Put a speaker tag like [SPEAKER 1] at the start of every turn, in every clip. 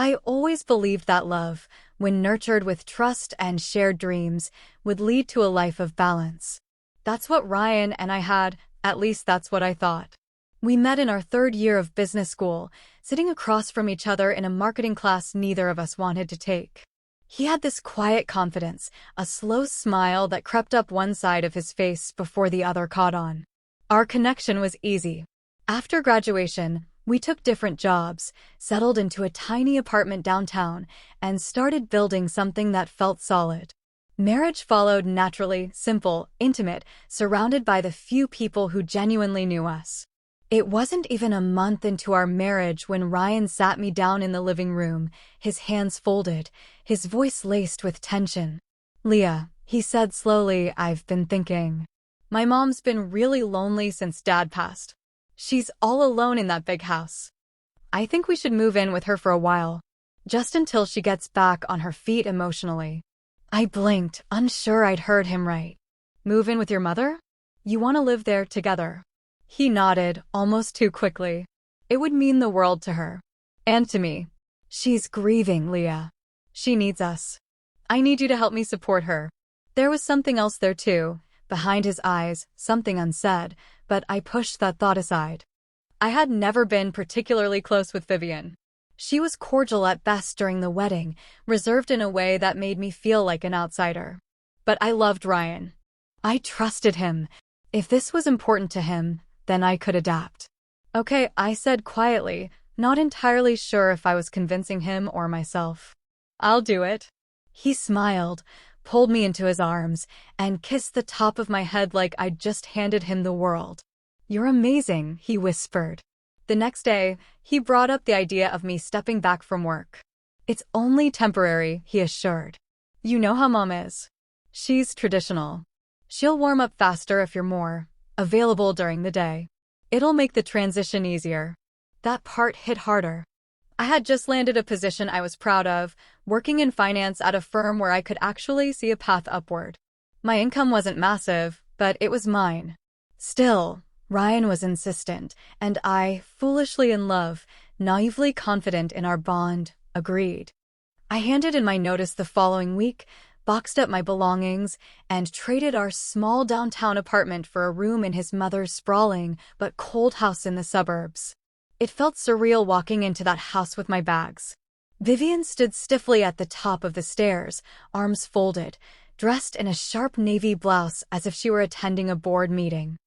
[SPEAKER 1] I always believed that love, when nurtured with trust and shared dreams, would lead to a life of balance. That's what Ryan and I had, at least that's what I thought. We met in our third year of business school, sitting across from each other in a marketing class neither of us wanted to take. He had this quiet confidence, a slow smile that crept up one side of his face before the other caught on. Our connection was easy. After graduation, we took different jobs, settled into a tiny apartment downtown, and started building something that felt solid. Marriage followed naturally, simple, intimate, surrounded by the few people who genuinely knew us. It wasn't even a month into our marriage when Ryan sat me down in the living room, his hands folded, his voice laced with tension. "Leah," he said slowly, "I've been thinking. My mom's been really lonely since Dad passed. She's all alone in that big house. I think we should move in with her for a while, just until she gets back on her feet emotionally." I blinked, unsure I'd heard him right. "Move in with your mother? You want to live there together?" He nodded, almost too quickly. It would mean the world to her. And to me. "She's grieving, Leah. She needs us. I need you to help me support her." There was something else there too, behind his eyes, something unsaid, but I pushed that thought aside. I had never been particularly close with Vivian. She was cordial at best during the wedding, reserved in a way that made me feel like an outsider. But I loved Ryan. I trusted him. If this was important to him, then I could adapt. "Okay," I said quietly, not entirely sure if I was convincing him or myself. "I'll do it." He smiled, pulled me into his arms, and kissed the top of my head like I'd just handed him the world. "You're amazing," he whispered. The next day, he brought up the idea of me stepping back from work. "It's only temporary," he assured. "You know how Mom is. She's traditional. She'll warm up faster if you're more available during the day. It'll make the transition easier." That part hit harder. I had just landed a position I was proud of, working in finance at a firm where I could actually see a path upward. My income wasn't massive, but it was mine. Still, Ryan was insistent, and I, foolishly in love, naively confident in our bond, agreed. I handed in my notice the following week, boxed up my belongings, and traded our small downtown apartment for a room in his mother's sprawling but cold house in the suburbs. It felt surreal walking into that house with my bags. Vivian stood stiffly at the top of the stairs, arms folded, dressed in a sharp navy blouse as if she were attending a board meeting.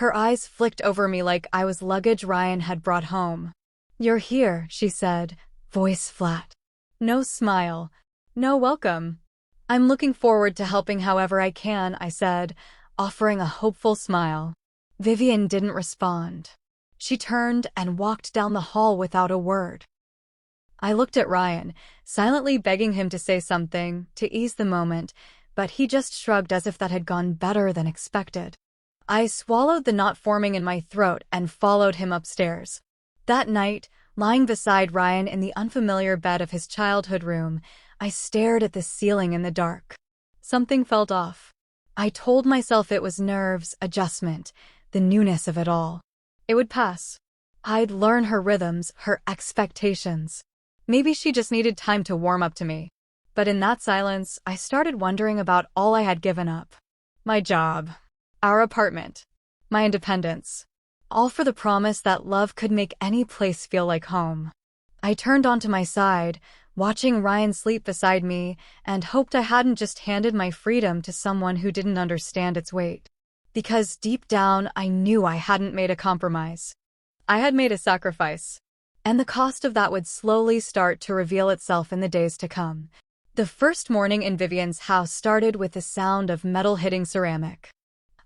[SPEAKER 1] Her eyes flicked over me like I was luggage Ryan had brought home. "You're here," she said, voice flat. No smile. No welcome. "I'm looking forward to helping however I can," I said, offering a hopeful smile. Vivian didn't respond. She turned and walked down the hall without a word. I looked at Ryan, silently begging him to say something, to ease the moment, but he just shrugged as if that had gone better than expected. I swallowed the knot forming in my throat and followed him upstairs. That night, lying beside Ryan in the unfamiliar bed of his childhood room, I stared at the ceiling in the dark. Something felt off. I told myself it was nerves, adjustment, the newness of it all. It would pass. I'd learn her rhythms, her expectations. Maybe she just needed time to warm up to me. But in that silence, I started wondering about all I had given up. My job. Our apartment. My independence. All for the promise that love could make any place feel like home. I turned onto my side, watching Ryan sleep beside me, and hoped I hadn't just handed my freedom to someone who didn't understand its weight. Because deep down, I knew I hadn't made a compromise. I had made a sacrifice. And the cost of that would slowly start to reveal itself in the days to come. The first morning in Vivian's house started with the sound of metal hitting ceramic.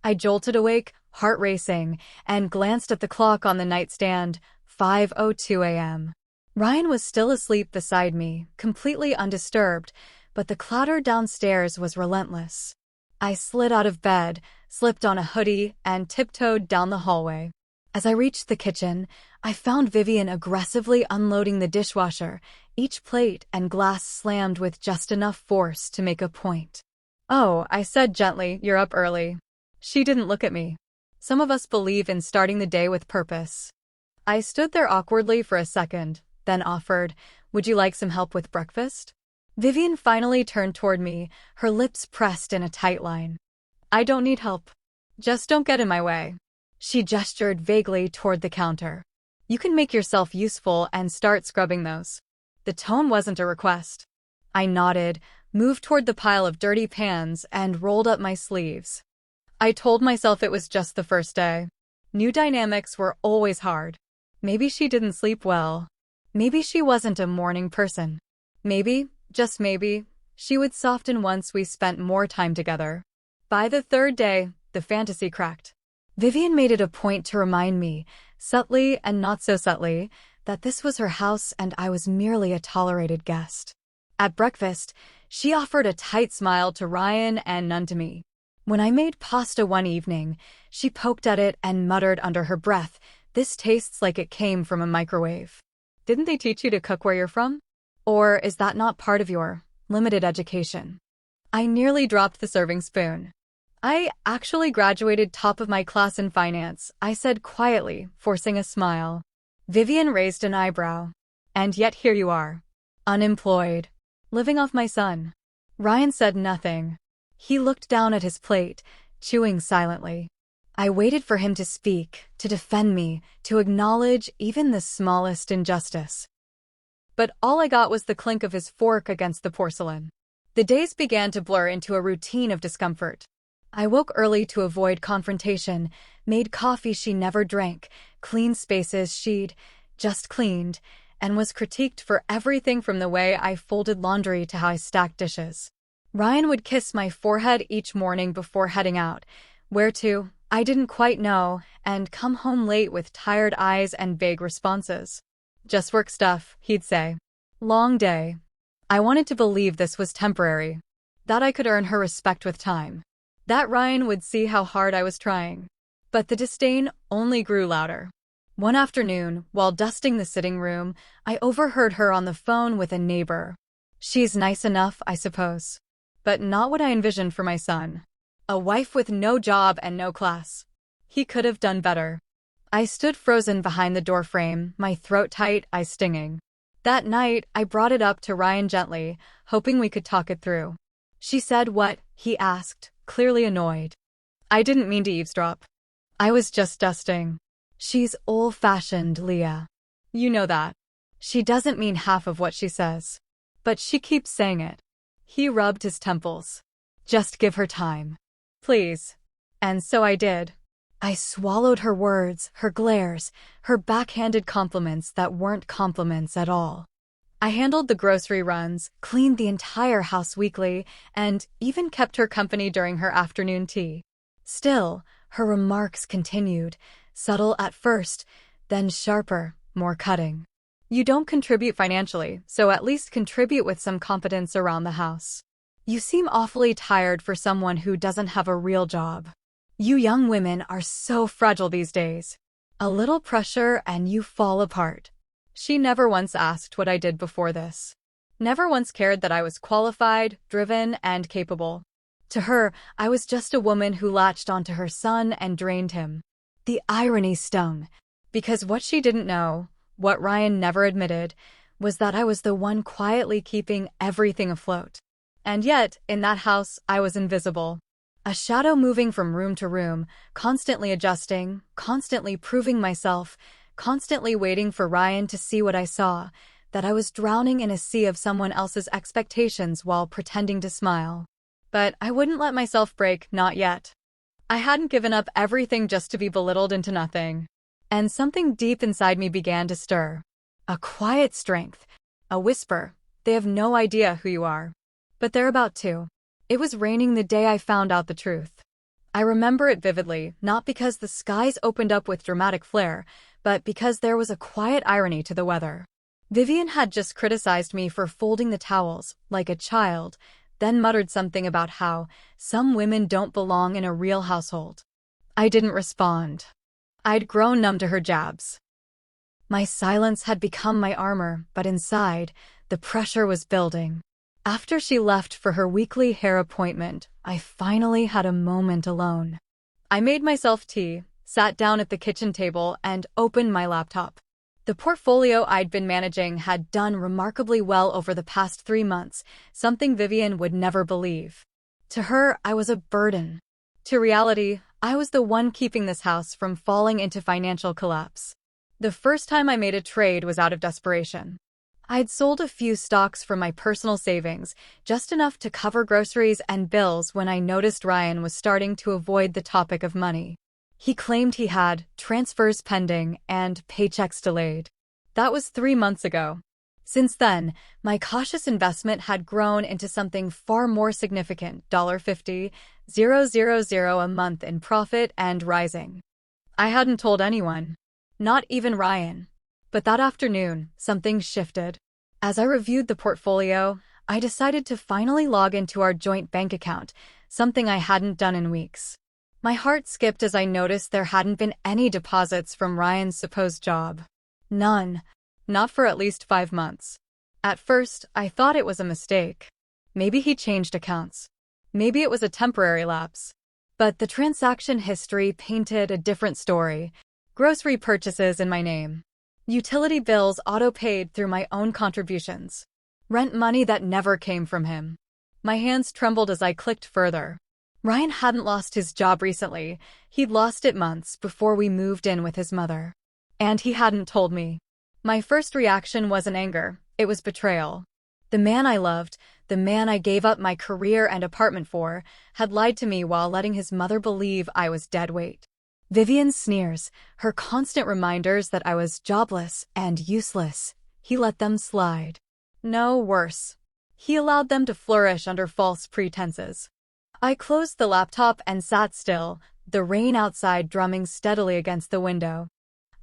[SPEAKER 1] I jolted awake, heart racing, and glanced at the clock on the nightstand, 5:02 a.m. Ryan was still asleep beside me, completely undisturbed, but the clatter downstairs was relentless. I slid out of bed, slipped on a hoodie, and tiptoed down the hallway. As I reached the kitchen, I found Vivian aggressively unloading the dishwasher, each plate and glass slammed with just enough force to make a point. "Oh," I said gently, "you're up early." She didn't look at me. Some of us believe in starting the day with purpose. I stood there awkwardly for a second, then offered, Would you like some help with breakfast? Vivian finally turned toward me, her lips pressed in a tight line. I don't need help. Just don't get in my way. She gestured vaguely toward the counter. You can make yourself useful and start scrubbing those. The tone wasn't a request. I nodded, moved toward the pile of dirty pans, and rolled up my sleeves. I told myself it was just the first day. New dynamics were always hard. Maybe she didn't sleep well. Maybe she wasn't a morning person. Maybe, just maybe, she would soften once we spent more time together. By the third day, the fantasy cracked. Vivian made it a point to remind me, subtly and not so subtly, that this was her house and I was merely a tolerated guest. At breakfast, she offered a tight smile to Ryan and none to me. When I made pasta one evening, she poked at it and muttered under her breath, "This tastes like it came from a microwave." Didn't they teach you to cook where you're from? Or is that not part of your limited education? I nearly dropped the serving spoon. I actually graduated top of my class in finance, I said quietly, forcing a smile. Vivian raised an eyebrow. And yet here you are. Unemployed. Living off my son. Ryan said nothing. He looked down at his plate, chewing silently. I waited for him to speak, to defend me, to acknowledge even the smallest injustice. But all I got was the clink of his fork against the porcelain. The days began to blur into a routine of discomfort. I woke early to avoid confrontation, made coffee she never drank, cleaned spaces she'd just cleaned, and was critiqued for everything from the way I folded laundry to how I stacked dishes. Ryan would kiss my forehead each morning before heading out. Where to, I didn't quite know, and come home late with tired eyes and vague responses. Just work stuff, he'd say. Long day. I wanted to believe this was temporary, that I could earn her respect with time, that Ryan would see how hard I was trying. But the disdain only grew louder. One afternoon, while dusting the sitting room, I overheard her on the phone with a neighbor. She's nice enough, I suppose. But not what I envisioned for my son. A wife with no job and no class. He could have done better. I stood frozen behind the doorframe, my throat tight, eyes stinging. That night, I brought it up to Ryan gently, hoping we could talk it through. She said what? He asked, clearly annoyed. I didn't mean to eavesdrop. I was just dusting. She's old-fashioned, Leah. You know that. She doesn't mean half of what she says. But she keeps saying it. He rubbed his temples. Just give her time. Please. And so I did. I swallowed her words, her glares, her backhanded compliments that weren't compliments at all. I handled the grocery runs, cleaned the entire house weekly, and even kept her company during her afternoon tea. Still, her remarks continued, subtle at first, then sharper, more cutting. You don't contribute financially, so at least contribute with some competence around the house. You seem awfully tired for someone who doesn't have a real job. You young women are so fragile these days. A little pressure and you fall apart. She never once asked what I did before this. Never once cared that I was qualified, driven, and capable. To her, I was just a woman who latched onto her son and drained him. The irony stung, because what she didn't know, what Ryan never admitted, was that I was the one quietly keeping everything afloat. And yet, in that house, I was invisible. A shadow moving from room to room, constantly adjusting, constantly proving myself, constantly waiting for Ryan to see what I saw, that I was drowning in a sea of someone else's expectations while pretending to smile. But I wouldn't let myself break, not yet. I hadn't given up everything just to be belittled into nothing. And something deep inside me began to stir. A quiet strength, a whisper, they have no idea who you are. But they're about to. It was raining the day I found out the truth. I remember it vividly, not because the skies opened up with dramatic flare, but because there was a quiet irony to the weather. Vivian had just criticized me for folding the towels, like a child, then muttered something about how some women don't belong in a real household. I didn't respond. I'd grown numb to her jabs. My silence had become my armor, but inside, the pressure was building. After she left for her weekly hair appointment, I finally had a moment alone. I made myself tea, sat down at the kitchen table, and opened my laptop. The portfolio I'd been managing had done remarkably well over the past 3 months, something Vivian would never believe. To her, I was a burden. To reality, I was the one keeping this house from falling into financial collapse. The first time I made a trade was out of desperation. I'd sold a few stocks from my personal savings, just enough to cover groceries and bills when I noticed Ryan was starting to avoid the topic of money. He claimed he had transfers pending and paychecks delayed. That was 3 months ago. Since then, my cautious investment had grown into something far more significant, $50,000 a month in profit and rising. I hadn't told anyone, not even Ryan. But that afternoon, something shifted. As I reviewed the portfolio, I decided to finally log into our joint bank account, something I hadn't done in weeks. My heart skipped as I noticed there hadn't been any deposits from Ryan's supposed job. None. Not for at least 5 months. At first, I thought it was a mistake. Maybe he changed accounts. Maybe it was a temporary lapse. But the transaction history painted a different story. Grocery purchases in my name. Utility bills auto-paid through my own contributions. Rent money that never came from him. My hands trembled as I clicked further. Ryan hadn't lost his job recently. He'd lost it months before we moved in with his mother. And he hadn't told me. My first reaction wasn't anger. It was betrayal. The man I loved, the man I gave up my career and apartment for, had lied to me while letting his mother believe I was dead weight. Vivian's sneers, her constant reminders that I was jobless and useless, he let them slide. No, worse. He allowed them to flourish under false pretenses. I closed the laptop and sat still, the rain outside drumming steadily against the window.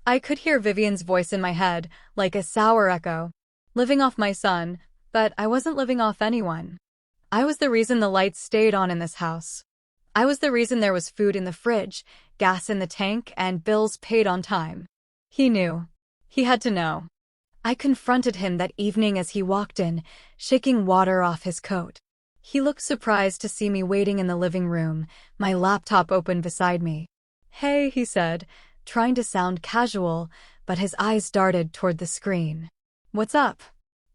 [SPEAKER 1] I could hear Vivian's voice in my head, like a sour echo. Living off my son, but I wasn't living off anyone. I was the reason the lights stayed on in this house. I was the reason there was food in the fridge, gas in the tank, and bills paid on time. He knew. He had to know. I confronted him that evening as he walked in, shaking water off his coat. He looked surprised to see me waiting in the living room, my laptop open beside me. "Hey," he said, trying to sound casual, but his eyes darted toward the screen. "What's up?"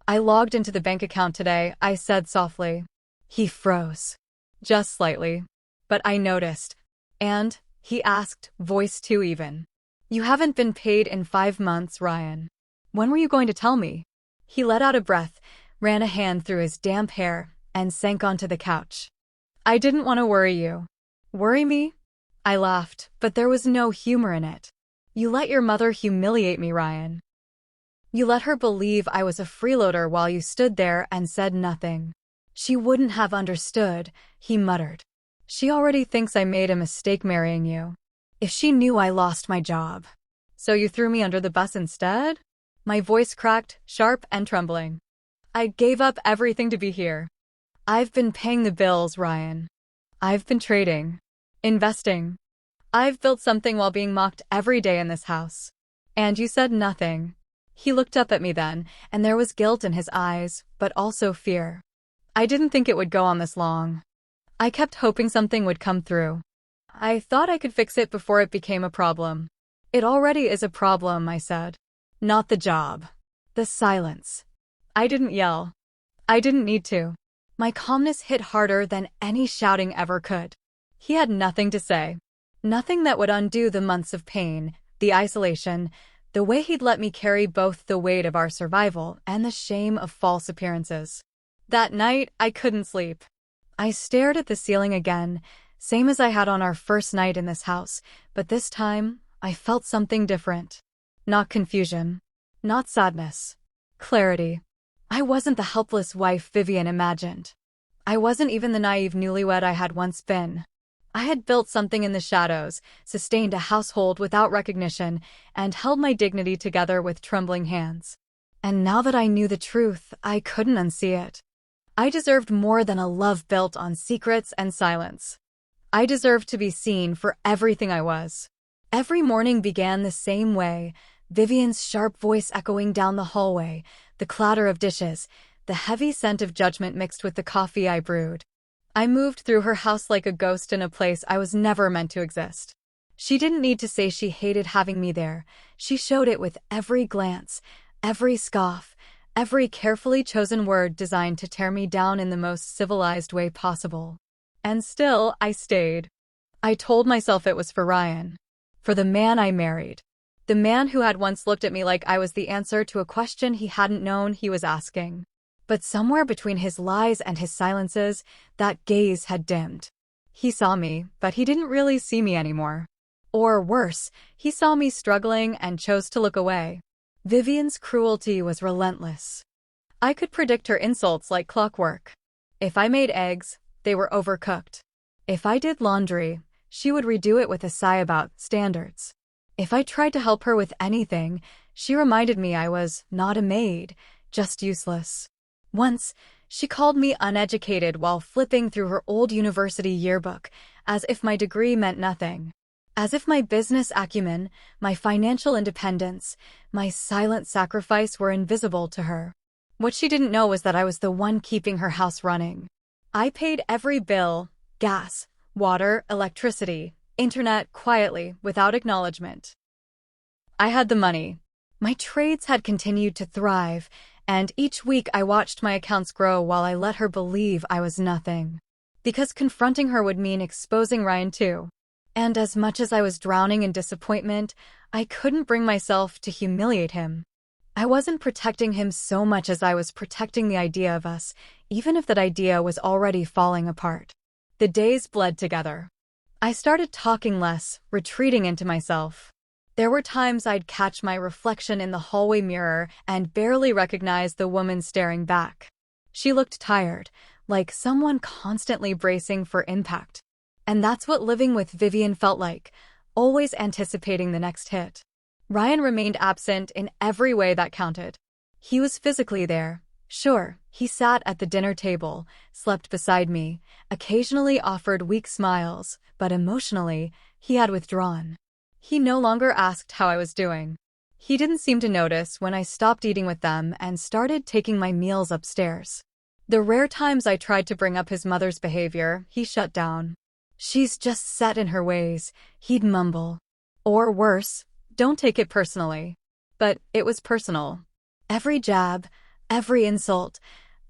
[SPEAKER 1] "I logged into the bank account today," I said softly. He froze. Just slightly. But I noticed. "And?" he asked, voice too even. "You haven't been paid in 5 months, Ryan. When were you going to tell me?" He let out a breath, ran a hand through his damp hair, and sank onto the couch. "I didn't want to worry you." "Worry me?" I laughed, but there was no humor in it. "You let your mother humiliate me, Ryan. You let her believe I was a freeloader while you stood there and said nothing." "She wouldn't have understood," he muttered. "She already thinks I made a mistake marrying you. If she knew I lost my job." "So you threw me under the bus instead?" My voice cracked, sharp and trembling. "I gave up everything to be here. I've been paying the bills, Ryan. I've been trading. Investing. I've built something while being mocked every day in this house. And you said nothing." He looked up at me then, and there was guilt in his eyes, but also fear. "I didn't think it would go on this long. I kept hoping something would come through. I thought I could fix it before it became a problem." "It already is a problem," I said. "Not the job. The silence." I didn't yell. I didn't need to. My calmness hit harder than any shouting ever could. He had nothing to say. Nothing that would undo the months of pain, the isolation, the way he'd let me carry both the weight of our survival and the shame of false appearances. That night, I couldn't sleep. I stared at the ceiling again, same as I had on our first night in this house, but this time, I felt something different. Not confusion. Not sadness. Clarity. I wasn't the helpless wife Vivian imagined. I wasn't even the naive newlywed I had once been. I had built something in the shadows, sustained a household without recognition, and held my dignity together with trembling hands. And now that I knew the truth, I couldn't unsee it. I deserved more than a love built on secrets and silence. I deserved to be seen for everything I was. Every morning began the same way, Vivian's sharp voice echoing down the hallway, the clatter of dishes, the heavy scent of judgment mixed with the coffee I brewed. I moved through her house like a ghost in a place I was never meant to exist. She didn't need to say she hated having me there. She showed it with every glance, every scoff, every carefully chosen word designed to tear me down in the most civilized way possible. And still, I stayed. I told myself it was for Ryan. For the man I married. The man who had once looked at me like I was the answer to a question he hadn't known he was asking. But somewhere between his lies and his silences, that gaze had dimmed. He saw me, but he didn't really see me anymore. Or worse, he saw me struggling and chose to look away. Vivian's cruelty was relentless. I could predict her insults like clockwork. If I made eggs, they were overcooked. If I did laundry, she would redo it with a sigh about standards. If I tried to help her with anything, she reminded me I was not a maid, just useless. Once, she called me uneducated while flipping through her old university yearbook, as if my degree meant nothing. As if my business acumen, my financial independence, my silent sacrifice were invisible to her. What she didn't know was that I was the one keeping her house running. I paid every bill, gas, water, electricity, internet, quietly, without acknowledgement. I had the money. My trades had continued to thrive, and each week I watched my accounts grow while I let her believe I was nothing. Because confronting her would mean exposing Ryan too. And as much as I was drowning in disappointment, I couldn't bring myself to humiliate him. I wasn't protecting him so much as I was protecting the idea of us, even if that idea was already falling apart. The days bled together. I started talking less, retreating into myself. There were times I'd catch my reflection in the hallway mirror and barely recognize the woman staring back. She looked tired, like someone constantly bracing for impact. And that's what living with Vivian felt like, always anticipating the next hit. Ryan remained absent in every way that counted. He was physically there. Sure, he sat at the dinner table, slept beside me, occasionally offered weak smiles, but emotionally, he had withdrawn. He no longer asked how I was doing. He didn't seem to notice when I stopped eating with them and started taking my meals upstairs. The rare times I tried to bring up his mother's behavior, he shut down. "She's just set in her ways," he'd mumble. Or worse, "Don't take it personally." But it was personal. Every jab, every insult,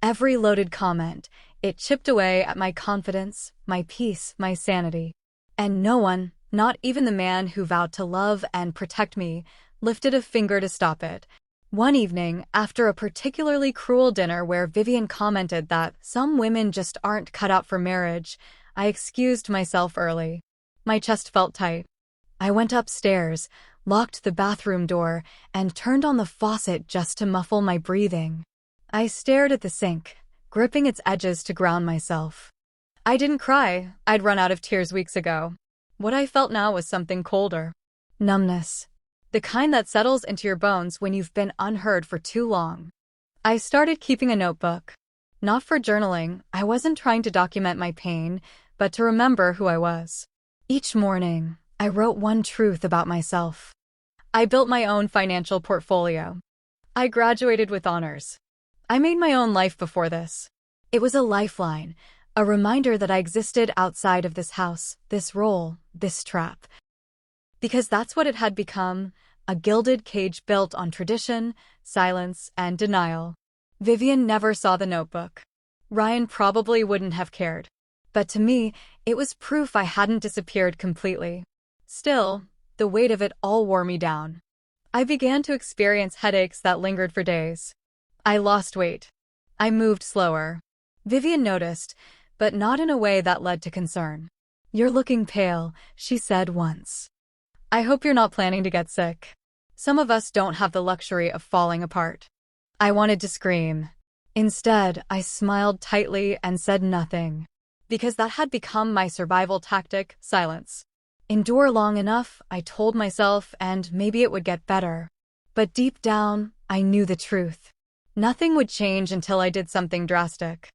[SPEAKER 1] every loaded comment, it chipped away at my confidence, my peace, my sanity. And no one, not even the man who vowed to love and protect me, lifted a finger to stop it. One evening, after a particularly cruel dinner where Vivian commented that some women just aren't cut out for marriage, I excused myself early. My chest felt tight. I went upstairs, locked the bathroom door, and turned on the faucet just to muffle my breathing. I stared at the sink, gripping its edges to ground myself. I didn't cry. I'd run out of tears weeks ago. What I felt now was something colder. Numbness. The kind that settles into your bones when you've been unheard for too long. I started keeping a notebook. Not for journaling, I wasn't trying to document my pain, but to remember who I was. Each morning, I wrote one truth about myself. I built my own financial portfolio. I graduated with honors. I made my own life before this. It was a lifeline, a reminder that I existed outside of this house, this role, this trap. Because that's what it had become, a gilded cage built on tradition, silence, and denial. Vivian never saw the notebook. Ryan probably wouldn't have cared. But to me, it was proof I hadn't disappeared completely. Still, the weight of it all wore me down. I began to experience headaches that lingered for days. I lost weight. I moved slower. Vivian noticed, but not in a way that led to concern. "You're looking pale," she said once. "I hope you're not planning to get sick. Some of us don't have the luxury of falling apart." I wanted to scream. Instead, I smiled tightly and said nothing. Because that had become my survival tactic, silence. Endure long enough, I told myself, and maybe it would get better. But deep down, I knew the truth. Nothing would change until I did something drastic.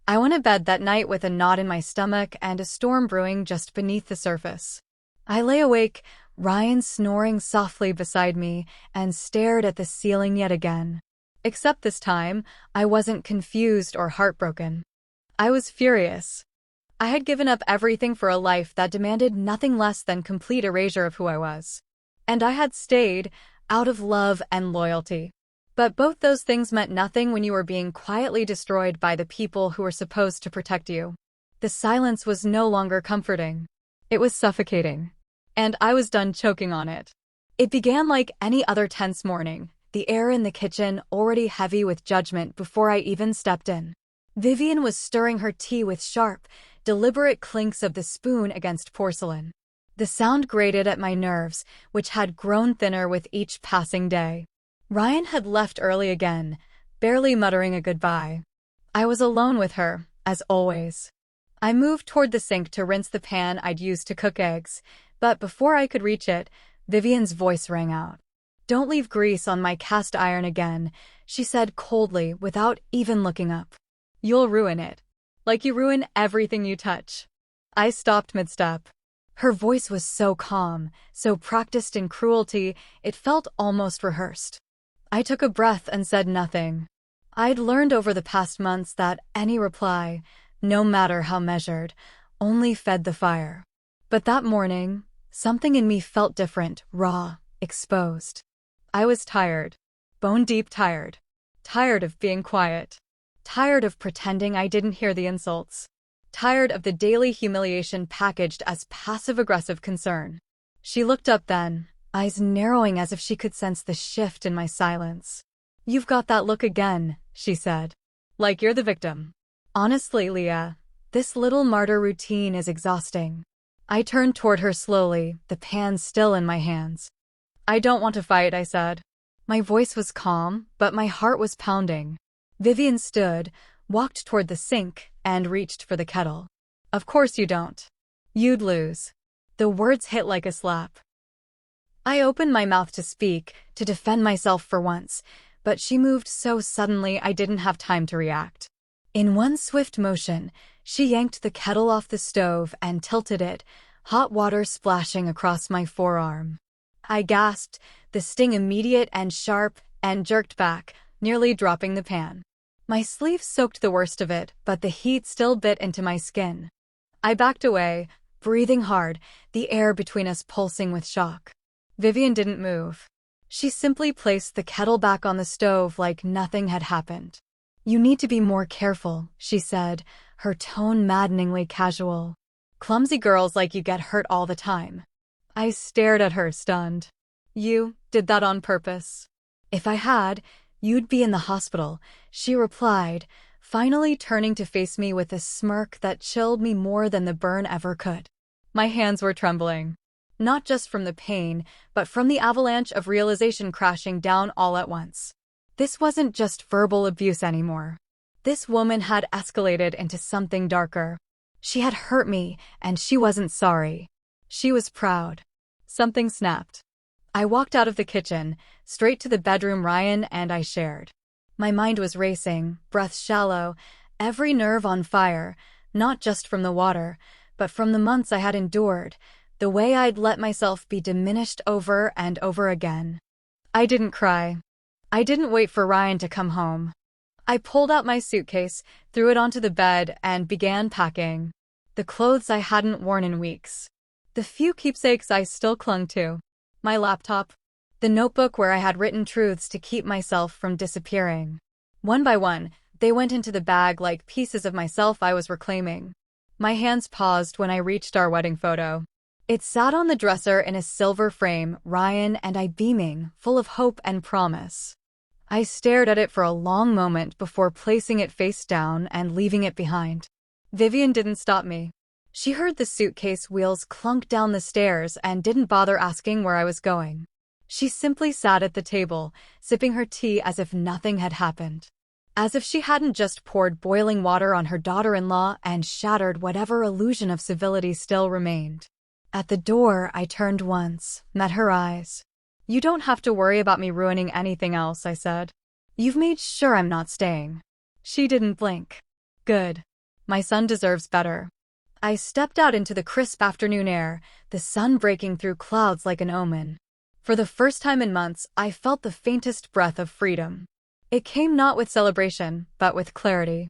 [SPEAKER 1] I went to bed that night with a knot in my stomach and a storm brewing just beneath the surface. I lay awake, Ryan snoring softly beside me, and stared at the ceiling yet again. Except this time, I wasn't confused or heartbroken. I was furious. I had given up everything for a life that demanded nothing less than complete erasure of who I was. And I had stayed, out of love and loyalty. But both those things meant nothing when you were being quietly destroyed by the people who were supposed to protect you. The silence was no longer comforting. It was suffocating. And I was done choking on it. It began like any other tense morning, the air in the kitchen already heavy with judgment before I even stepped in. Vivian was stirring her tea with sharp, deliberate clinks of the spoon against porcelain. The sound grated at my nerves, which had grown thinner with each passing day. Ryan had left early again, barely muttering a goodbye. I was alone with her, as always. I moved toward the sink to rinse the pan I'd used to cook eggs, but before I could reach it, Vivian's voice rang out. "Don't leave grease on my cast iron again," she said coldly without even looking up. "You'll ruin it. Like you ruin everything you touch." I stopped mid-step. Her voice was so calm, so practiced in cruelty, it felt almost rehearsed. I took a breath and said nothing. I'd learned over the past months that any reply, no matter how measured, only fed the fire. But that morning, something in me felt different, raw, exposed. I was tired. Bone-deep tired. Tired of being quiet. Tired of pretending I didn't hear the insults. Tired of the daily humiliation packaged as passive-aggressive concern. She looked up then, eyes narrowing as if she could sense the shift in my silence. "You've got that look again," she said. "Like you're the victim." "Honestly, Leah, this little martyr routine is exhausting." I turned toward her slowly, the pan still in my hands. "I don't want to fight," I said. My voice was calm, but my heart was pounding. Vivian stood, walked toward the sink, and reached for the kettle. "Of course you don't. You'd lose." The words hit like a slap. I opened my mouth to speak, to defend myself for once, but she moved so suddenly I didn't have time to react. In one swift motion, she yanked the kettle off the stove and tilted it, hot water splashing across my forearm. I gasped, the sting immediate and sharp, and jerked back, nearly dropping the pan. My sleeve soaked the worst of it, but the heat still bit into my skin. I backed away, breathing hard, the air between us pulsing with shock. Vivian didn't move. She simply placed the kettle back on the stove like nothing had happened. "You need to be more careful," she said, her tone maddeningly casual. "Clumsy girls like you get hurt all the time." I stared at her, stunned. "You did that on purpose?" "If I had, you'd be in the hospital," she replied, finally turning to face me with a smirk that chilled me more than the burn ever could. My hands were trembling. Not just from the pain, but from the avalanche of realization crashing down all at once. This wasn't just verbal abuse anymore. This woman had escalated into something darker. She had hurt me, and she wasn't sorry. She was proud. Something snapped. I walked out of the kitchen, straight to the bedroom Ryan and I shared. My mind was racing, breath shallow, every nerve on fire, not just from the water, but from the months I had endured, the way I'd let myself be diminished over and over again. I didn't cry. I didn't wait for Ryan to come home. I pulled out my suitcase, threw it onto the bed, and began packing. The clothes I hadn't worn in weeks. The few keepsakes I still clung to. My laptop. The notebook where I had written truths to keep myself from disappearing. One by one, they went into the bag like pieces of myself I was reclaiming. My hands paused when I reached our wedding photo. It sat on the dresser in a silver frame, Ryan and I beaming, full of hope and promise. I stared at it for a long moment before placing it face down and leaving it behind. Vivian didn't stop me. She heard the suitcase wheels clunk down the stairs and didn't bother asking where I was going. She simply sat at the table, sipping her tea as if nothing had happened. As if she hadn't just poured boiling water on her daughter-in-law and shattered whatever illusion of civility still remained. At the door, I turned once, met her eyes. "You don't have to worry about me ruining anything else," I said. "You've made sure I'm not staying." She didn't blink. Good. My son deserves better. I stepped out into the crisp afternoon air, the sun breaking through clouds like an omen. For the first time in months, I felt the faintest breath of freedom. It came not with celebration, but with clarity.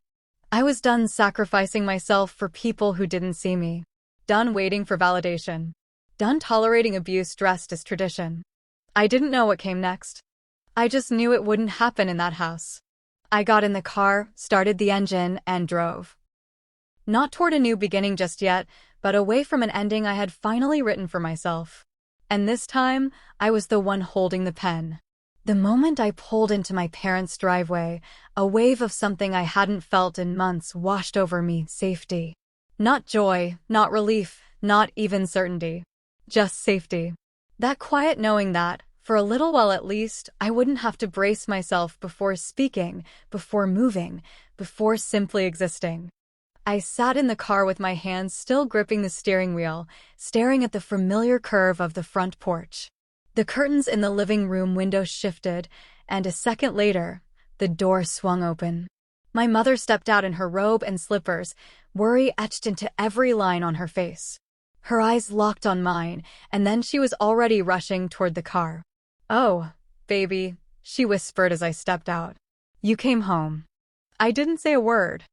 [SPEAKER 1] I was done sacrificing myself for people who didn't see me. Done waiting for validation. Done tolerating abuse dressed as tradition. I didn't know what came next. I just knew it wouldn't happen in that house. I got in the car, started the engine, and drove. Not toward a new beginning just yet, but away from an ending I had finally written for myself. And this time, I was the one holding the pen. The moment I pulled into my parents' driveway, a wave of something I hadn't felt in months washed over me: safety. Not joy, not relief, not even certainty. Just safety. That quiet knowing that, for a little while at least, I wouldn't have to brace myself before speaking, before moving, before simply existing. I sat in the car with my hands still gripping the steering wheel, staring at the familiar curve of the front porch. The curtains in the living room window shifted, and a second later, the door swung open. My mother stepped out in her robe and slippers, worry etched into every line on her face. Her eyes locked on mine, and then she was already rushing toward the car. "Oh, baby," she whispered as I stepped out. "You came home." I didn't say a word.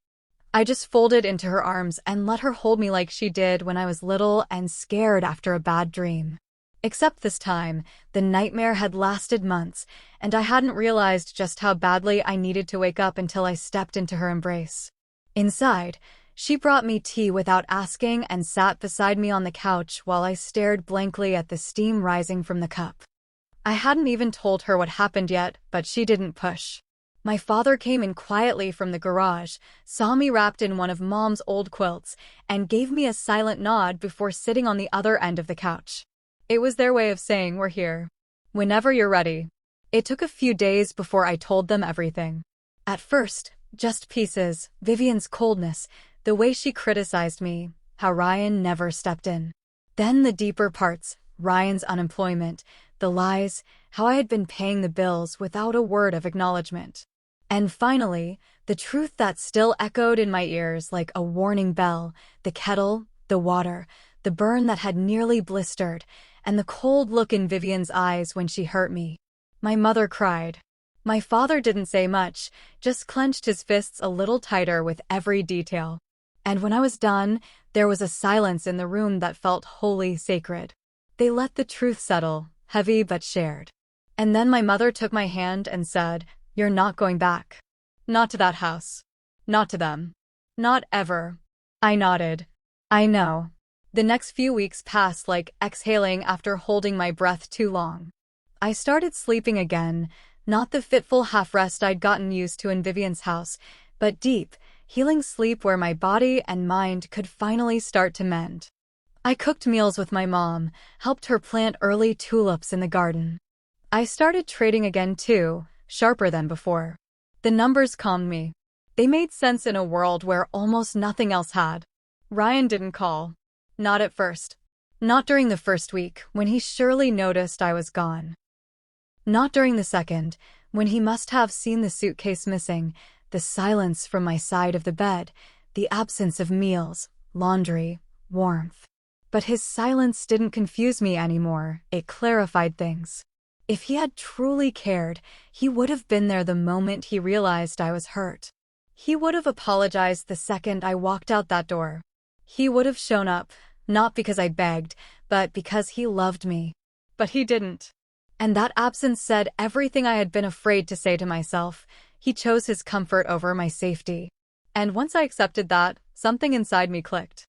[SPEAKER 1] I just folded into her arms and let her hold me like she did when I was little and scared after a bad dream. Except this time, the nightmare had lasted months, and I hadn't realized just how badly I needed to wake up until I stepped into her embrace. Inside, she brought me tea without asking and sat beside me on the couch while I stared blankly at the steam rising from the cup. I hadn't even told her what happened yet, but she didn't push. My father came in quietly from the garage, saw me wrapped in one of Mom's old quilts, and gave me a silent nod before sitting on the other end of the couch. It was their way of saying, "We're here. Whenever you're ready." It took a few days before I told them everything. At first, just pieces: Vivian's coldness, the way she criticized me, how Ryan never stepped in. Then the deeper parts: Ryan's unemployment, the lies, how I had been paying the bills without a word of acknowledgement. And finally, the truth that still echoed in my ears like a warning bell: the kettle, the water, the burn that had nearly blistered, and the cold look in Vivian's eyes when she hurt me. My mother cried. My father didn't say much, just clenched his fists a little tighter with every detail. And when I was done, there was a silence in the room that felt wholly sacred. They let the truth settle, heavy but shared. And then my mother took my hand and said, "You're not going back. Not to that house. Not to them. Not ever." I nodded. "I know." The next few weeks passed like exhaling after holding my breath too long. I started sleeping again, not the fitful half-rest I'd gotten used to in Vivian's house, but deep, healing sleep where my body and mind could finally start to mend. I cooked meals with my mom, helped her plant early tulips in the garden. I started trading again too, sharper than before. The numbers calmed me. They made sense in a world where almost nothing else had. Ryan didn't call. Not at first. Not during the first week, when he surely noticed I was gone. Not during the second, when he must have seen the suitcase missing, the silence from my side of the bed, the absence of meals, laundry, warmth. But his silence didn't confuse me anymore, it clarified things. If he had truly cared, he would have been there the moment he realized I was hurt. He would have apologized the second I walked out that door. He would have shown up, not because I begged, but because he loved me. But he didn't. And that absence said everything I had been afraid to say to myself. He chose his comfort over my safety. And once I accepted that, something inside me clicked.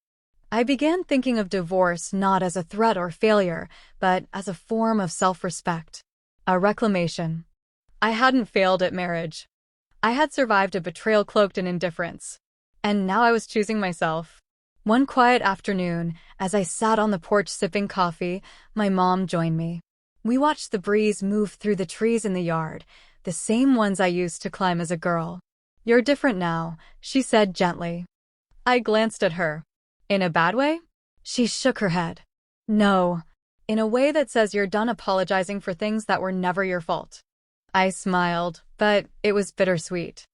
[SPEAKER 1] I began thinking of divorce not as a threat or failure, but as a form of self-respect. A reclamation. I hadn't failed at marriage. I had survived a betrayal cloaked in indifference. And now I was choosing myself. One quiet afternoon, as I sat on the porch sipping coffee, my mom joined me. We watched the breeze move through the trees in the yard, the same ones I used to climb as a girl. "You're different now," she said gently. I glanced at her. "In a bad way?" She shook her head. "No. In a way that says you're done apologizing for things that were never your fault." I smiled, but it was bittersweet.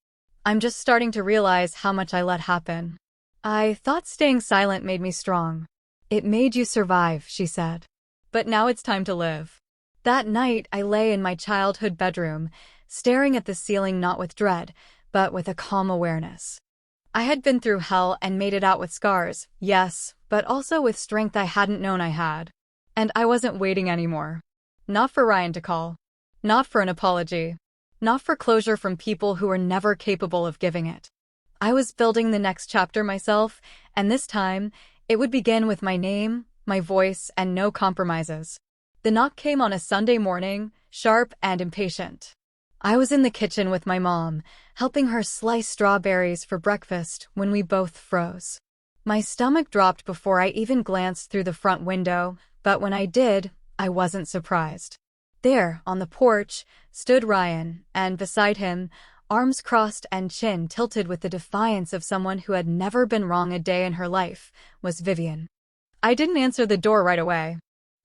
[SPEAKER 1] "I'm just starting to realize how much I let happen. I thought staying silent made me strong." "It made you survive," she said. "But now it's time to live." That night, I lay in my childhood bedroom, staring at the ceiling not with dread, but with a calm awareness. I had been through hell and made it out with scars, yes, but also with strength I hadn't known I had. And I wasn't waiting anymore. Not for Ryan to call. Not for an apology. Not for closure from people who were never capable of giving it. I was building the next chapter myself, and this time, it would begin with my name, my voice, and no compromises. The knock came on a Sunday morning, sharp and impatient. I was in the kitchen with my mom, helping her slice strawberries for breakfast when we both froze. My stomach dropped before I even glanced through the front window, but when I did, I wasn't surprised. There, on the porch, stood Ryan, and beside him, arms crossed and chin tilted with the defiance of someone who had never been wrong a day in her life, was Vivian. I didn't answer the door right away.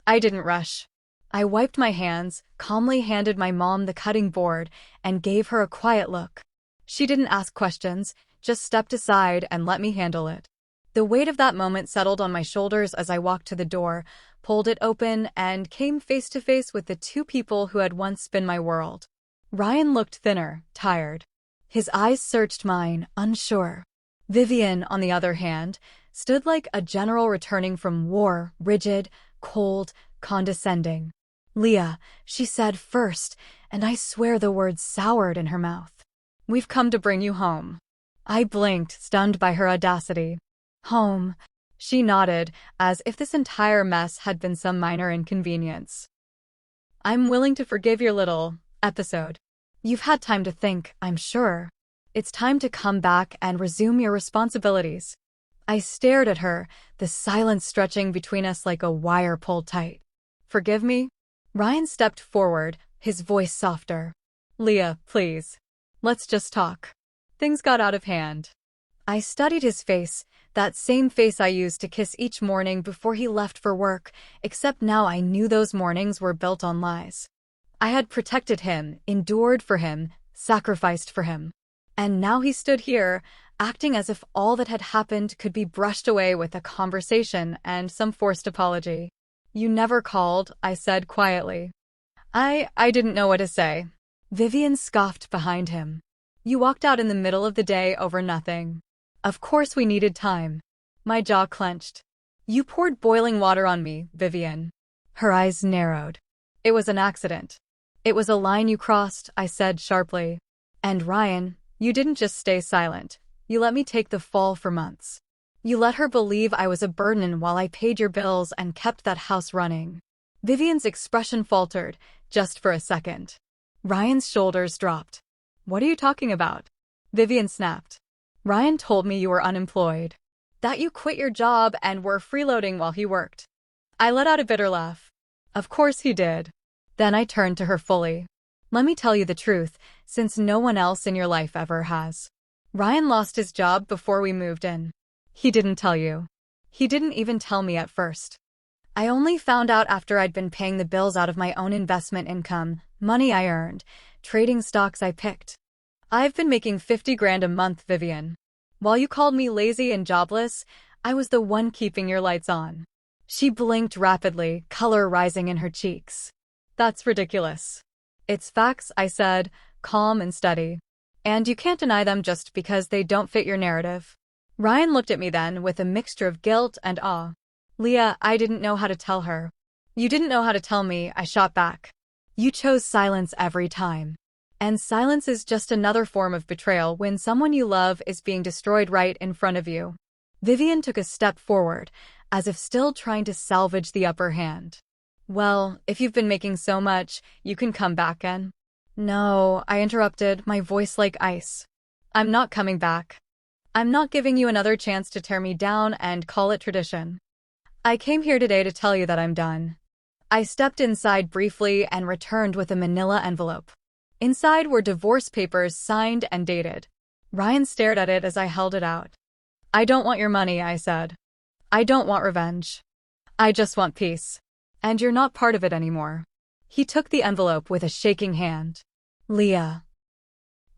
[SPEAKER 1] I didn't rush. I wiped my hands, calmly handed my mom the cutting board, and gave her a quiet look. She didn't ask questions, just stepped aside and let me handle it. The weight of that moment settled on my shoulders as I walked to the door, pulled it open, and came face to face with the two people who had once been my world. Ryan looked thinner, tired. His eyes searched mine, unsure. Vivian, on the other hand, stood like a general returning from war, rigid, cold, condescending. "Leah," she said first, and I swear the words soured in her mouth. "We've come to bring you home." I blinked, stunned by her audacity. "Home?" She nodded, as if this entire mess had been some minor inconvenience. "I'm willing to forgive your little episode. You've had time to think, I'm sure. It's time to come back and resume your responsibilities." I stared at her, the silence stretching between us like a wire pulled tight. "Forgive me?" Ryan stepped forward, his voice softer. "Leah, please. Let's just talk." Things got out of hand. I studied his face, that same face I used to kiss each morning before he left for work, except now I knew those mornings were built on lies. I had protected him, endured for him, sacrificed for him. And now he stood here, acting as if all that had happened could be brushed away with a conversation and some forced apology. "You never called," I said quietly. I didn't know what to say." Vivian scoffed behind him. "You walked out in the middle of the day over nothing." "Of course we needed time." My jaw clenched. "You poured boiling water on me, Vivian." Her eyes narrowed. "It was an accident." "It was a line you crossed," I said sharply. "And Ryan, you didn't just stay silent. You let me take the fall for months. You let her believe I was a burden while I paid your bills and kept that house running." Vivian's expression faltered, just for a second. Ryan's shoulders dropped. "What are you talking about?" Vivian snapped. "Ryan told me you were unemployed. That you quit your job and were freeloading while he worked." I let out a bitter laugh. "Of course he did." Then I turned to her fully. "Let me tell you the truth, since no one else in your life ever has. Ryan lost his job before we moved in." "He didn't tell you." "He didn't even tell me at first. I only found out after I'd been paying the bills out of my own investment income, money I earned, trading stocks I picked. I've been making 50 grand a month, Vivian. While you called me lazy and jobless, I was the one keeping your lights on." She blinked rapidly, color rising in her cheeks. "That's ridiculous." "It's facts," I said, calm and steady. "And you can't deny them just because they don't fit your narrative." Ryan looked at me then with a mixture of guilt and awe. "Leah, I didn't know how to tell her." "You didn't know how to tell me," I shot back. "You chose silence every time. And silence is just another form of betrayal when someone you love is being destroyed right in front of you." Vivian took a step forward, as if still trying to salvage the upper hand. "Well, if you've been making so much, you can come back and—" "No," I interrupted, my voice like ice. "I'm not coming back. I'm not giving you another chance to tear me down and call it tradition. I came here today to tell you that I'm done." I stepped inside briefly and returned with a manila envelope. Inside were divorce papers signed and dated. Ryan stared at it as I held it out. "I don't want your money," I said. "I don't want revenge. I just want peace. And you're not part of it anymore." He took the envelope with a shaking hand. "Leah."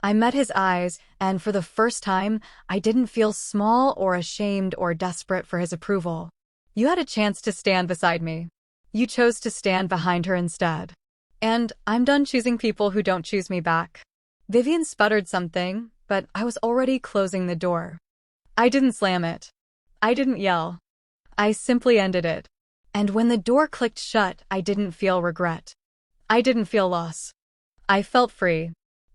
[SPEAKER 1] I met his eyes, and for the first time, I didn't feel small or ashamed or desperate for his approval. "You had a chance to stand beside me. You chose to stand behind her instead. And I'm done choosing people who don't choose me back." Vivian sputtered something, but I was already closing the door. I didn't slam it. I didn't yell. I simply ended it. And when the door clicked shut, I didn't feel regret. I didn't feel loss. I felt free.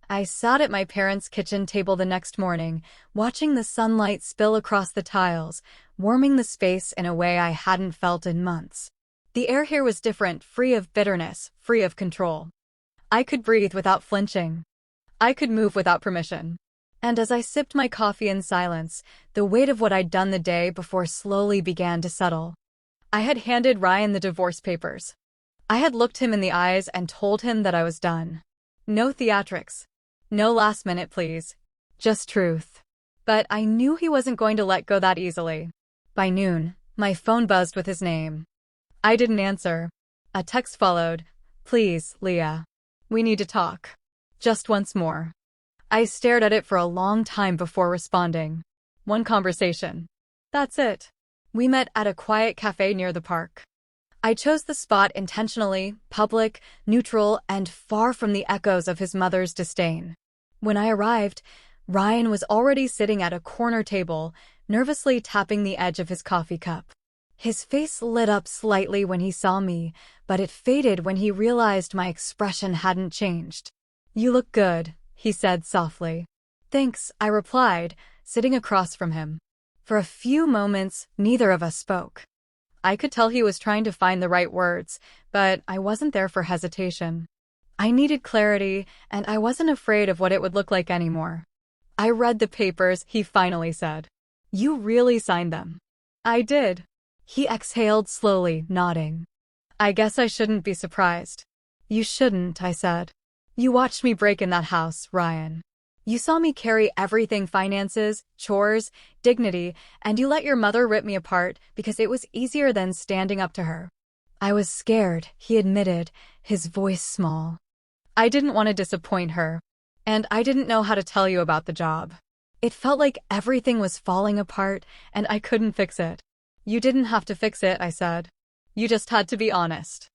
[SPEAKER 1] I sat at my parents' kitchen table the next morning, watching the sunlight spill across the tiles, warming the space in a way I hadn't felt in months. The air here was different, free of bitterness, free of control. I could breathe without flinching. I could move without permission. And as I sipped my coffee in silence, the weight of what I'd done the day before slowly began to settle. I had handed Ryan the divorce papers. I had looked him in the eyes and told him that I was done. No theatrics. No last-minute pleas. Just truth. But I knew he wasn't going to let go that easily. By noon, my phone buzzed with his name. I didn't answer. A text followed. Please, Leah. We need to talk. Just once more. I stared at it for a long time before responding. One conversation. That's it. We met at a quiet cafe near the park. I chose the spot intentionally, public, neutral, and far from the echoes of his mother's disdain. When I arrived, Ryan was already sitting at a corner table, nervously tapping the edge of his coffee cup. His face lit up slightly when he saw me, but it faded when he realized my expression hadn't changed. You look good, he said softly. Thanks, I replied, sitting across from him. For a few moments, neither of us spoke. I could tell he was trying to find the right words, but I wasn't there for hesitation. I needed clarity, and I wasn't afraid of what it would look like anymore. I read the papers, he finally said. You really signed them. I did. He exhaled slowly, nodding. I guess I shouldn't be surprised. You shouldn't, I said. You watched me break in that house, Ryan. You saw me carry everything: finances, chores, dignity, and you let your mother rip me apart because it was easier than standing up to her. I was scared, he admitted, his voice small. I didn't want to disappoint her, and I didn't know how to tell you about the job. It felt like everything was falling apart, and I couldn't fix it. You didn't have to fix it, I said. You just had to be honest.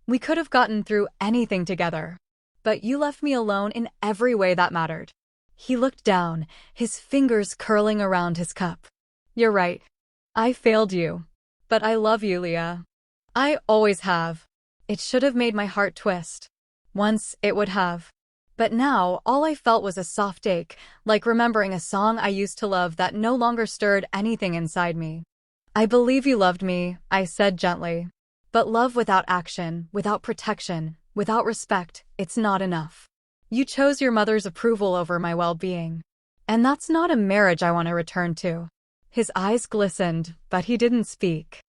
[SPEAKER 1] We could have gotten through anything together. But you left me alone in every way that mattered. He looked down, his fingers curling around his cup. You're right. I failed you. But I love you, Leah. I always have. It should have made my heart twist. Once it would have. But now, all I felt was a soft ache, like remembering a song I used to love that no longer stirred anything inside me. I believe you loved me, I said gently. But love without action, without protection, without respect, it's not enough. You chose your mother's approval over my well-being. And that's not a marriage I want to return to. His eyes glistened, but he didn't speak.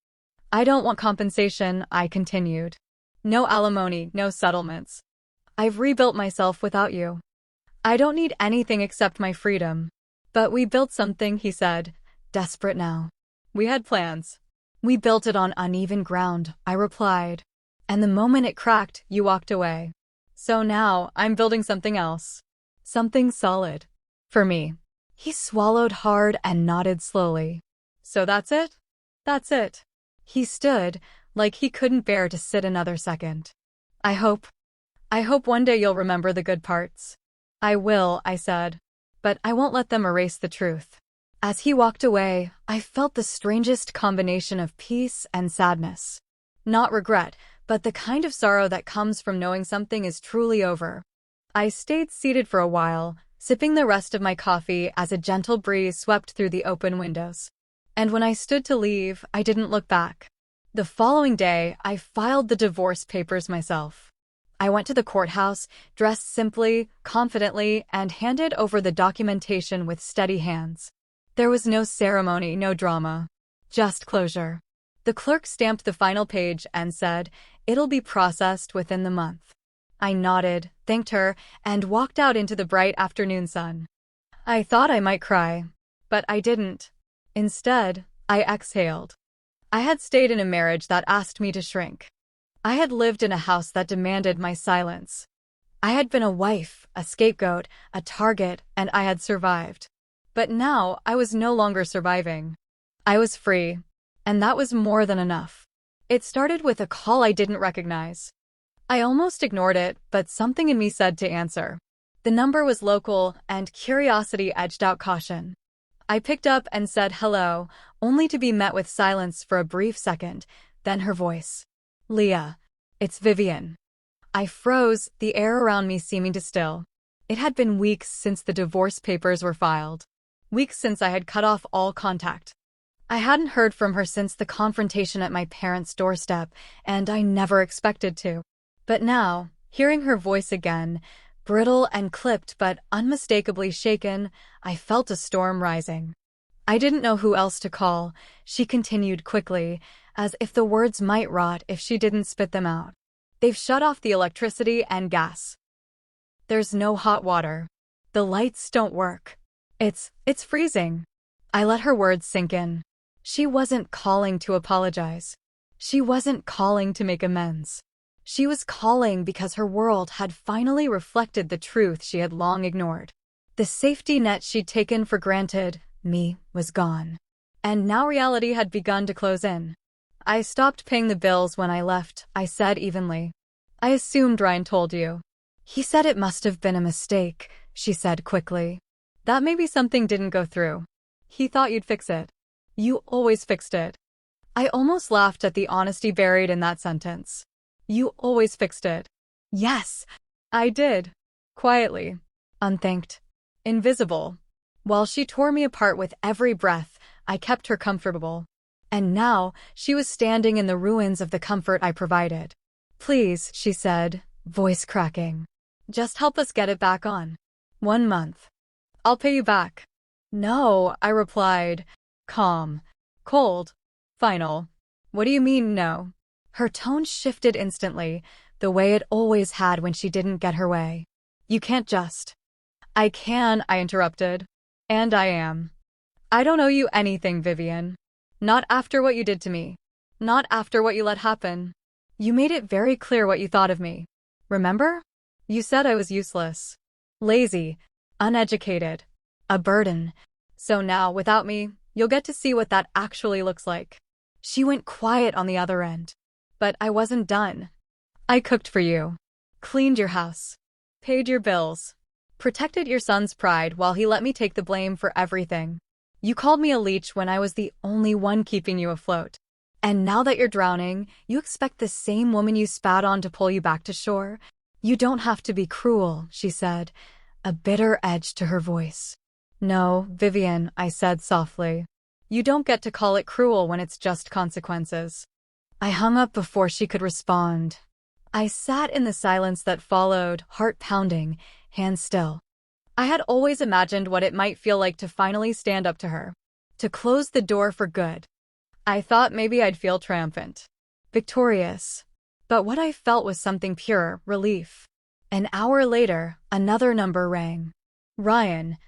[SPEAKER 1] I don't want compensation, I continued. No alimony, no settlements. I've rebuilt myself without you. I don't need anything except my freedom. But we built something, he said, desperate now. We had plans. We built it on uneven ground, I replied. And the moment it cracked, you walked away. So now, I'm building something else. Something solid. For me. He swallowed hard and nodded slowly. So that's it? That's it. He stood, like he couldn't bear to sit another second. I hope one day you'll remember the good parts. I will, I said. But I won't let them erase the truth. As he walked away, I felt the strangest combination of peace and sadness. Not regret, but the kind of sorrow that comes from knowing something is truly over. I stayed seated for a while, sipping the rest of my coffee as a gentle breeze swept through the open windows. And when I stood to leave, I didn't look back. The following day, I filed the divorce papers myself. I went to the courthouse, dressed simply, confidently, and handed over the documentation with steady hands. There was no ceremony, no drama. Just closure. The clerk stamped the final page and said, "It'll be processed within the month." I nodded, thanked her, and walked out into the bright afternoon sun. I thought I might cry, but I didn't. Instead, I exhaled. I had stayed in a marriage that asked me to shrink. I had lived in a house that demanded my silence. I had been a wife, a scapegoat, a target, and I had survived. But now, I was no longer surviving. I was free. And that was more than enough. It started with a call I didn't recognize. I almost ignored it, but something in me said to answer. The number was local, and curiosity edged out caution. I picked up and said hello, only to be met with silence for a brief second, then her voice. Leah, it's Vivian. I froze, the air around me seeming to still. It had been weeks since the divorce papers were filed. Weeks since I had cut off all contact. I hadn't heard from her since the confrontation at my parents' doorstep, and I never expected to. But now, hearing her voice again, brittle and clipped but unmistakably shaken, I felt a storm rising. I didn't know who else to call, she continued quickly, as if the words might rot if she didn't spit them out. They've shut off the electricity and gas. There's no hot water. The lights don't work. It's freezing. I let her words sink in. She wasn't calling to apologize. She wasn't calling to make amends. She was calling because her world had finally reflected the truth she had long ignored. The safety net she'd taken for granted, me, was gone. And now reality had begun to close in. I stopped paying the bills when I left, I said evenly. I assumed Ryan told you. He said it must have been a mistake, she said quickly. That maybe something didn't go through. He thought you'd fix it. You always fixed it. I almost laughed at the honesty buried in that sentence. You always fixed it. Yes, I did. Quietly. Unthanked. Invisible. While she tore me apart with every breath, I kept her comfortable. And now, she was standing in the ruins of the comfort I provided. Please, she said, voice cracking. Just help us get it back on. 1 month. I'll pay you back. No, I replied. Calm. Cold. Final. What do you mean, no? Her tone shifted instantly, the way it always had when she didn't get her way. You can't just. I can, I interrupted. And I am. I don't owe you anything, Vivian. Not after what you did to me. Not after what you let happen. You made it very clear what you thought of me. Remember? You said I was useless. Lazy. Uneducated. A burden. So now, without me, you'll get to see what that actually looks like. She went quiet on the other end. But I wasn't done. I cooked for you. Cleaned your house. Paid your bills. Protected your son's pride while he let me take the blame for everything. You called me a leech when I was the only one keeping you afloat. And now that you're drowning, you expect the same woman you spat on to pull you back to shore? You don't have to be cruel, she said, a bitter edge to her voice. No, Vivian, I said softly. You don't get to call it cruel when it's just consequences. I hung up before she could respond. I sat in the silence that followed, heart pounding, hands still. I had always imagined what it might feel like to finally stand up to her. To close the door for good. I thought maybe I'd feel triumphant. Victorious. But what I felt was something pure, relief. An hour later, another number rang. Ryan.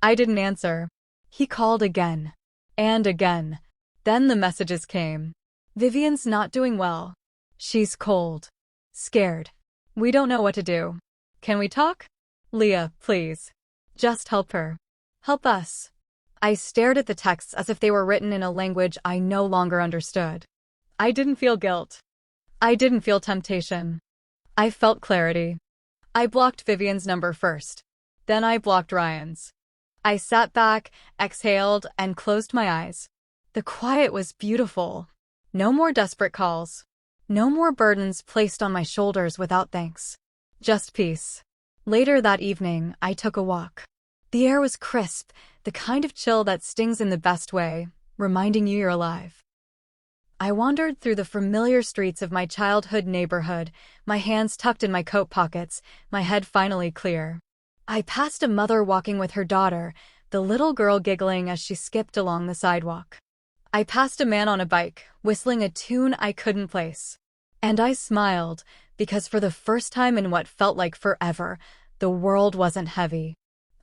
[SPEAKER 1] I didn't answer. He called again. And again. Then the messages came. Vivian's not doing well. She's cold. Scared. We don't know what to do. Can we talk? Leah, please. Just help her. Help us. I stared at the texts as if they were written in a language I no longer understood. I didn't feel guilt. I didn't feel temptation. I felt clarity. I blocked Vivian's number first. Then I blocked Ryan's. I sat back, exhaled, and closed my eyes. The quiet was beautiful. No more desperate calls. No more burdens placed on my shoulders without thanks. Just peace. Later that evening, I took a walk. The air was crisp, the kind of chill that stings in the best way, reminding you you're alive. I wandered through the familiar streets of my childhood neighborhood, my hands tucked in my coat pockets, my head finally clear. I passed a mother walking with her daughter, the little girl giggling as she skipped along the sidewalk. I passed a man on a bike, whistling a tune I couldn't place. And I smiled, because for the first time in what felt like forever, the world wasn't heavy.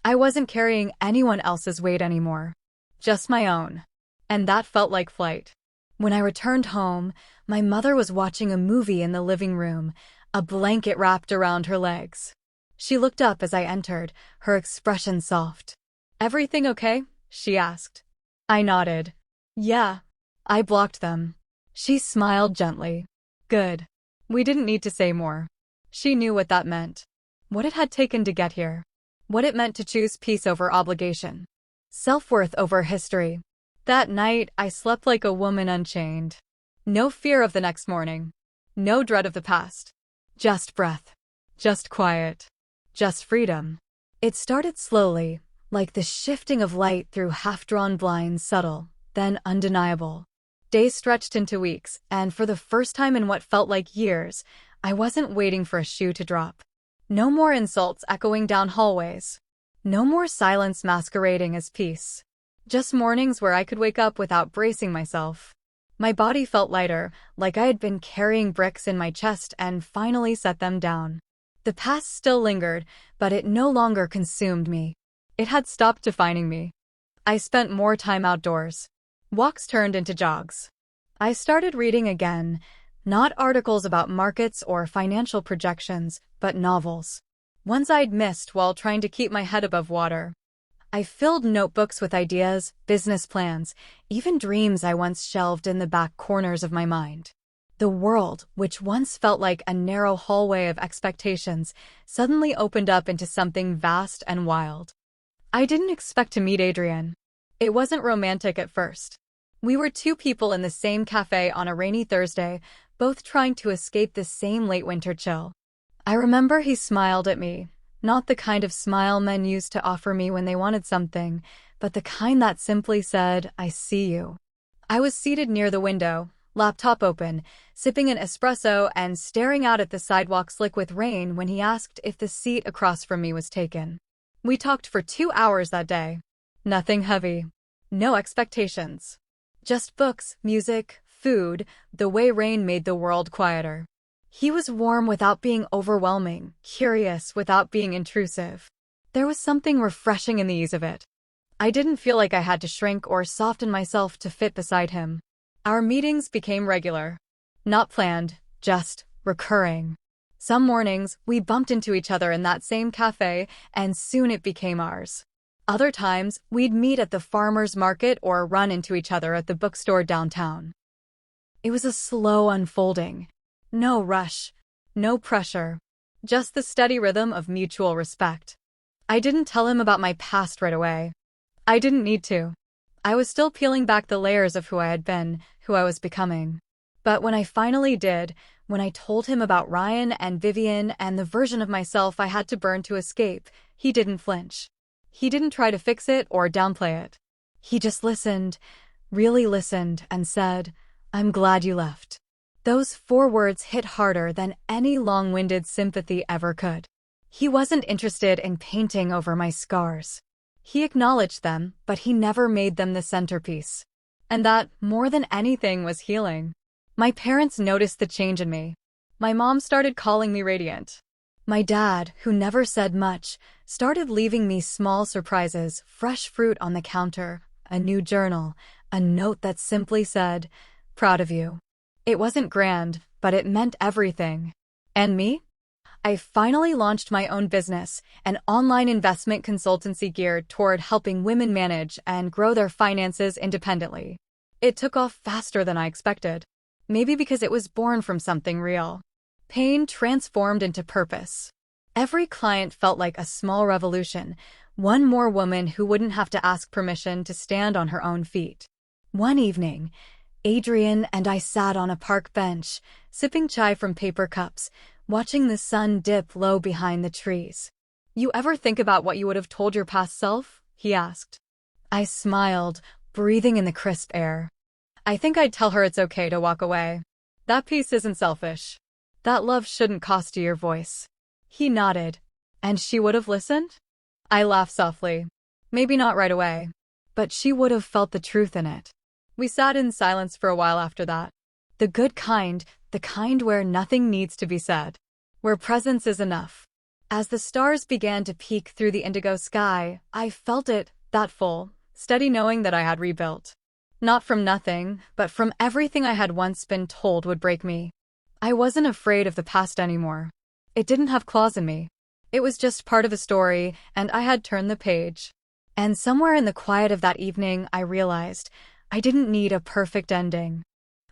[SPEAKER 1] I wasn't carrying anyone else's weight anymore. Just my own. And that felt like flight. When I returned home, my mother was watching a movie in the living room, a blanket wrapped around her legs. She looked up as I entered, her expression soft. Everything okay? She asked. I nodded. Yeah. I blocked them. She smiled gently. Good. We didn't need to say more. She knew what that meant. What it had taken to get here. What it meant to choose peace over obligation. Self-worth over history. That night, I slept like a woman unchained. No fear of the next morning. No dread of the past. Just breath. Just quiet. Just freedom. It started slowly, like the shifting of light through half-drawn blinds, subtle, then undeniable. Days stretched into weeks, and for the first time in what felt like years, I wasn't waiting for a shoe to drop. No more insults echoing down hallways. No more silence masquerading as peace. Just mornings where I could wake up without bracing myself. My body felt lighter, like I had been carrying bricks in my chest and finally set them down. The past still lingered, but it no longer consumed me. It had stopped defining me. I spent more time outdoors. Walks turned into jogs. I started reading again, not articles about markets or financial projections, but novels. Ones I'd missed while trying to keep my head above water. I filled notebooks with ideas, business plans, even dreams I once shelved in the back corners of my mind. The world, which once felt like a narrow hallway of expectations, suddenly opened up into something vast and wild. I didn't expect to meet Adrian. It wasn't romantic at first. We were two people in the same cafe on a rainy Thursday, both trying to escape the same late winter chill. I remember he smiled at me, not the kind of smile men used to offer me when they wanted something, but the kind that simply said, "I see you." I was seated near the window, laptop open, sipping an espresso and staring out at the sidewalk slick with rain when he asked if the seat across from me was taken. We talked for 2 hours that day. Nothing heavy. No expectations. Just books, music, food, the way rain made the world quieter. He was warm without being overwhelming, curious without being intrusive. There was something refreshing in the ease of it. I didn't feel like I had to shrink or soften myself to fit beside him. Our meetings became regular. Not planned, just recurring. Some mornings, we bumped into each other in that same cafe, and soon it became ours. Other times, we'd meet at the farmer's market or run into each other at the bookstore downtown. It was a slow unfolding. No rush, no pressure, just the steady rhythm of mutual respect. I didn't tell him about my past right away. I didn't need to. I was still peeling back the layers of who I had been, who I was becoming. But when I finally did, when I told him about Ryan and Vivian and the version of myself I had to burn to escape, he didn't flinch. He didn't try to fix it or downplay it. He just listened, really listened, and said, "I'm glad you left." Those 4 words hit harder than any long-winded sympathy ever could. He wasn't interested in painting over my scars. He acknowledged them, but he never made them the centerpiece. And that, more than anything, was healing. My parents noticed the change in me. My mom started calling me radiant. My dad, who never said much, started leaving me small surprises, fresh fruit on the counter, a new journal, a note that simply said, "Proud of you." It wasn't grand, but it meant everything. And me? I finally launched my own business, an online investment consultancy geared toward helping women manage and grow their finances independently. It took off faster than I expected. Maybe because it was born from something real. Pain transformed into purpose. Every client felt like a small revolution, one more woman who wouldn't have to ask permission to stand on her own feet. One evening, Adrian and I sat on a park bench, sipping chai from paper cups, watching the sun dip low behind the trees. "You ever think about what you would have told your past self?" he asked. I smiled, breathing in the crisp air. "I think I'd tell her it's okay to walk away. That peace isn't selfish. That love shouldn't cost you your voice." He nodded. "And she would have listened?" I laughed softly. Maybe not right away, but she would have felt the truth in it. We sat in silence for a while after that. The good kind, the kind where nothing needs to be said. Where presence is enough. As the stars began to peek through the indigo sky, I felt it, that full, steady knowing that I had rebuilt. Not from nothing, but from everything I had once been told would break me. I wasn't afraid of the past anymore. It didn't have claws in me. It was just part of a story, and I had turned the page. And somewhere in the quiet of that evening, I realized I didn't need a perfect ending.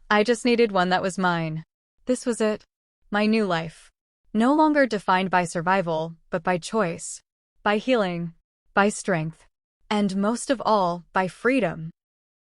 [SPEAKER 1] I just needed one that was mine. This was it. My new life. No longer defined by survival, but by choice. By healing. By strength. And most of all, by freedom.